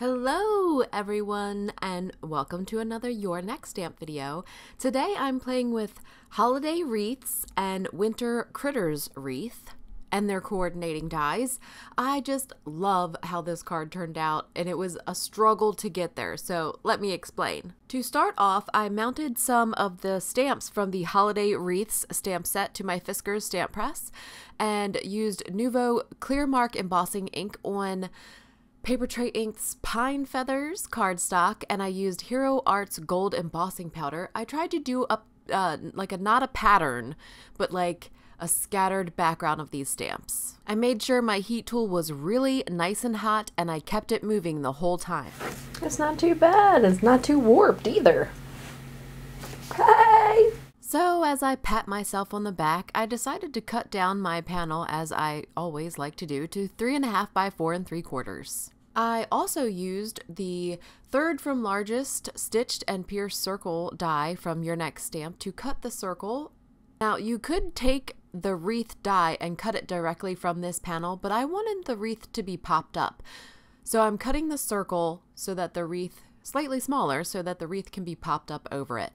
Hello everyone and welcome to another Your Next Stamp video. Today I'm playing with Holiday Wreaths and Winter Critters Wreath and their coordinating dies. I just love how this card turned out and it was a struggle to get there, so let me explain. To start off, I mounted some of the stamps from the Holiday Wreaths stamp set to my Fiskars stamp press and used Nuvo Clear Mark Embossing ink on Papertrey Ink's Pinefeather's cardstock, and I used Hero Art's gold embossing powder. I tried to do a not a pattern, but like a scattered background of these stamps. I made sure my heat tool was really nice and hot, and I kept it moving the whole time. It's not too bad. It's not too warped either. Hey! So as I pat myself on the back, I decided to cut down my panel, as I always like to do, to 3.5 by 4 3/4. I also used the third from largest stitched and pierced circle die from Your Next Stamp to cut the circle. Now you could take the wreath die and cut it directly from this panel, but I wanted the wreath to be popped up. So I'm cutting the circle so that the wreath, slightly smaller, so that the wreath can be popped up over it.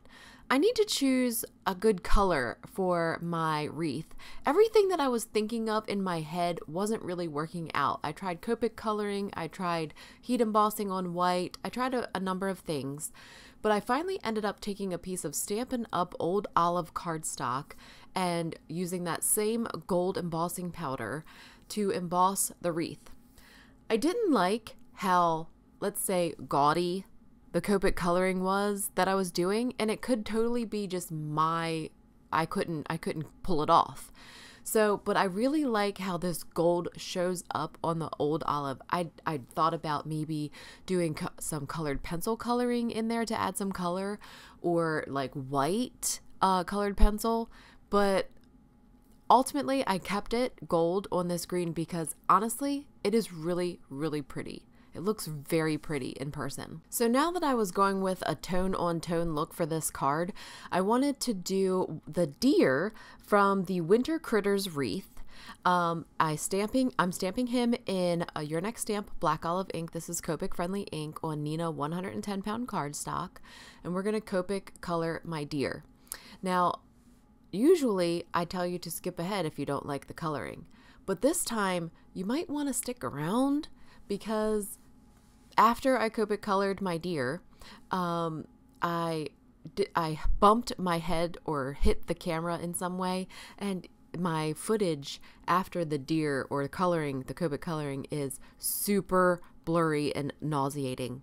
I need to choose a good color for my wreath. Everything that I was thinking of in my head wasn't really working out. I tried Copic coloring, I tried heat embossing on white, I tried a number of things, but I finally ended up taking a piece of Stampin' Up! Old Olive cardstock and using that same gold embossing powder to emboss the wreath. I didn't like how, let's say, gaudy the Copic coloring was that I was doing, and it could totally be just I couldn't pull it off. So, but I really like how this gold shows up on the old olive. I thought about maybe doing some colored pencil coloring in there to add some color, or like white colored pencil, but ultimately I kept it gold on this green because honestly it is really, really pretty. It looks very pretty in person. So now that I was going with a tone-on-tone look for this card, I wanted to do the deer from the Winter Critters Wreath. I'm stamping him in Your Next Stamp Black Olive ink. This is Copic friendly ink on Nina 110 pound cardstock, and we're going to Copic color my deer. Now, usually I tell you to skip ahead if you don't like the coloring, but this time you might want to stick around because after I Copic colored my deer, I bumped my head or hit the camera in some way, and my footage after the deer or coloring, the Copic coloring, is super blurry and nauseating.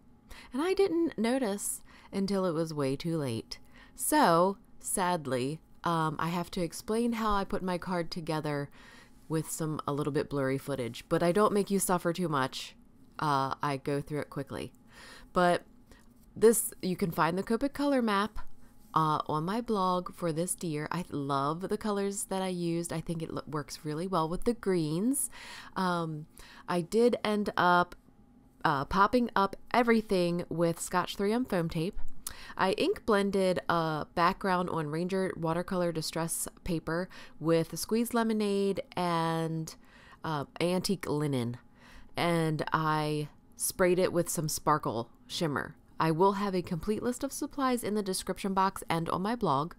And I didn't notice until it was way too late. So, sadly, I have to explain how I put my card together with a little bit blurry footage, but I don't make you suffer too much. I go through it quickly. But this, you can find the Copic color map on my blog for this deer. I love the colors that I used. I think it works really well with the greens. I did end up popping up everything with Scotch 3M foam tape. I ink blended a background on Ranger watercolor distress paper with squeezed lemonade and antique linen, and I sprayed it with some sparkle shimmer. I will have a complete list of supplies in the description box and on my blog.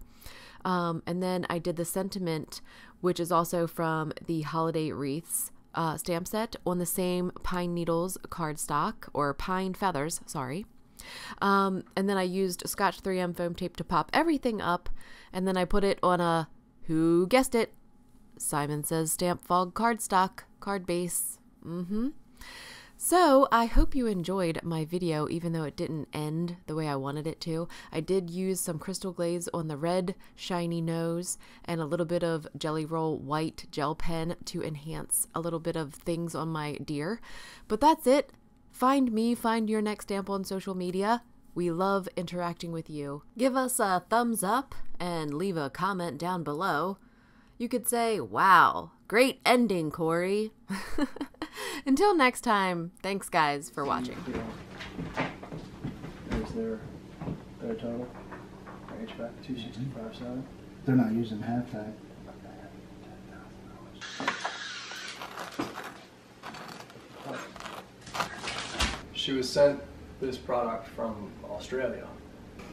And then I did the sentiment, which is also from the Holiday Wreaths stamp set, on the same pine needles cardstock, or pine feathers, sorry. And then I used Scotch 3M foam tape to pop everything up, and then I put it on a, who guessed it, Simon Says Stamp Fog cardstock, card base. So I hope you enjoyed my video, even though it didn't end the way I wanted it to. I did use some crystal glaze on the red shiny nose and a little bit of Jelly Roll white gel pen to enhance a little bit of things on my deer. But that's it. Find me, find Your Next Stamp on social media. We love interacting with you. Give us a thumbs up and leave a comment down below. You could say, wow, great ending, Corey. Until next time, thanks guys for watching. Is their total? HVAC 265.7. They're not using half tag. she was sent this product from Australia.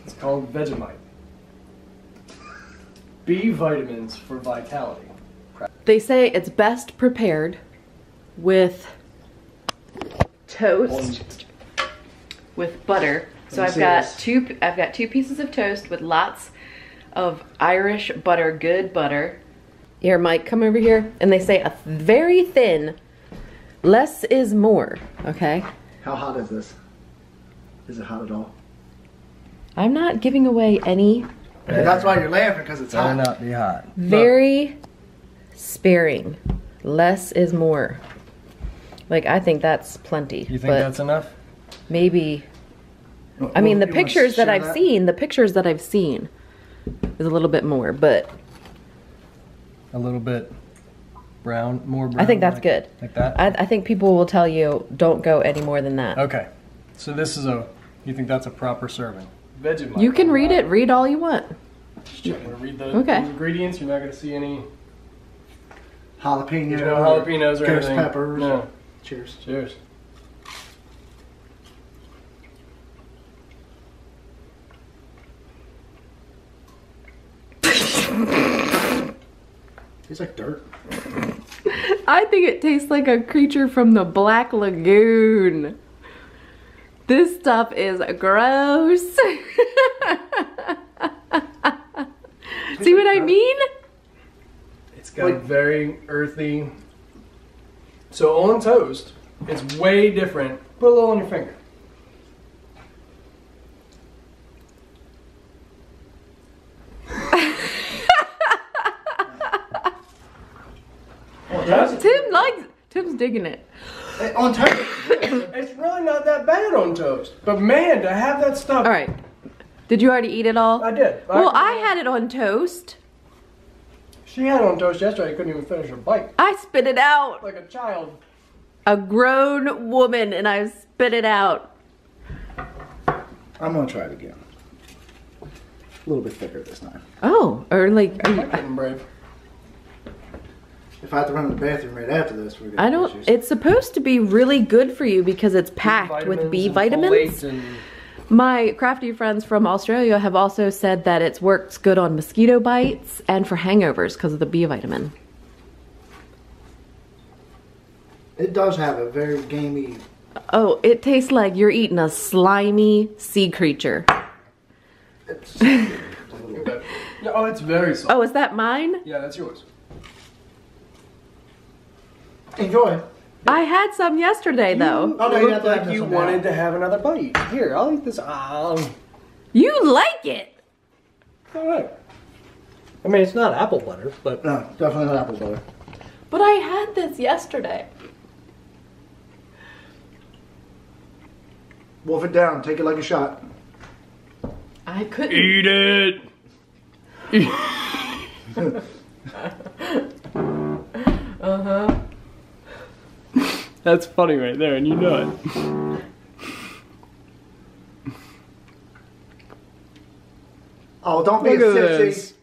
It's called Vegemite. B vitamins for vitality. They say it's best prepared with toast with butter. So I've got two pieces of toast with lots of Irish butter, good butter. Here, Mike, come over here. And they say a very thin, less is more, okay? How hot is this? Is it hot at all? I'm not giving away any. That's why you're laughing, because it's hot. Better not be hot. Very sparing. Less is more. Like, I think that's plenty. You think that's enough? Maybe. I mean, the pictures that I've seen is a little bit more, but. A little bit brown, more brown? I think that's good. Like that? I think people will tell you, don't go any more than that. Okay. So this is you think that's a proper serving? Vegemite. You can read it. Read all you want. I'm going to read the ingredients. You're not going to see any jalapeno, no jalapenos or ghost anything. peppers. No. Cheers. Cheers. Tastes like dirt. I think it tastes like a creature from the Black Lagoon. This stuff is gross. See what I mean? It's got very earthy. So on toast, it's way different. Put a little on your finger. Tim's digging it. On toast. It's really not that bad on toast. But man, to have that stuff. All right. Did you already eat it all? I did. Well, I had it on toast. She had it on toast yesterday. I couldn't even finish her bite. I spit it out. Like a child. A grown woman, and I spit it out. I'm gonna try it again. A little bit thicker this time. Oh, or like. I'm getting brave. If I have to run to the bathroom right after this, we're gonna I don't. issues. It's supposed to be really good for you because it's packed with B vitamins. My crafty friends from Australia have also said that it works good on mosquito bites and for hangovers because of the B vitamin. It does have a very gamey. Oh, it tastes like you're eating a slimy sea creature. It's Oh, it's very soft. Oh, is that mine? Yeah, that's yours. Enjoy. I had some yesterday though. Oh, no, You you looked have to have like this you one wanted now. to have another bite. Here, I'll eat this. You like it? All right. I mean, it's not apple butter, but No, definitely not apple butter. But I had this yesterday. Wolf it down. Take it like a shot. I couldn't. eat it. Uh-huh. That's funny right there, and you know it. Oh, don't be Look a at sissy. this.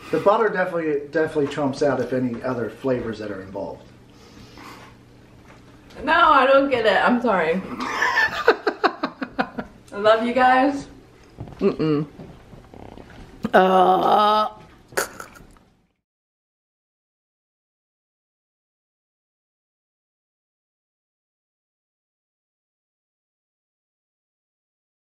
The butter definitely trumps out if any other flavors that are involved. No, I don't get it. I'm sorry. I love you guys. Mm-mm.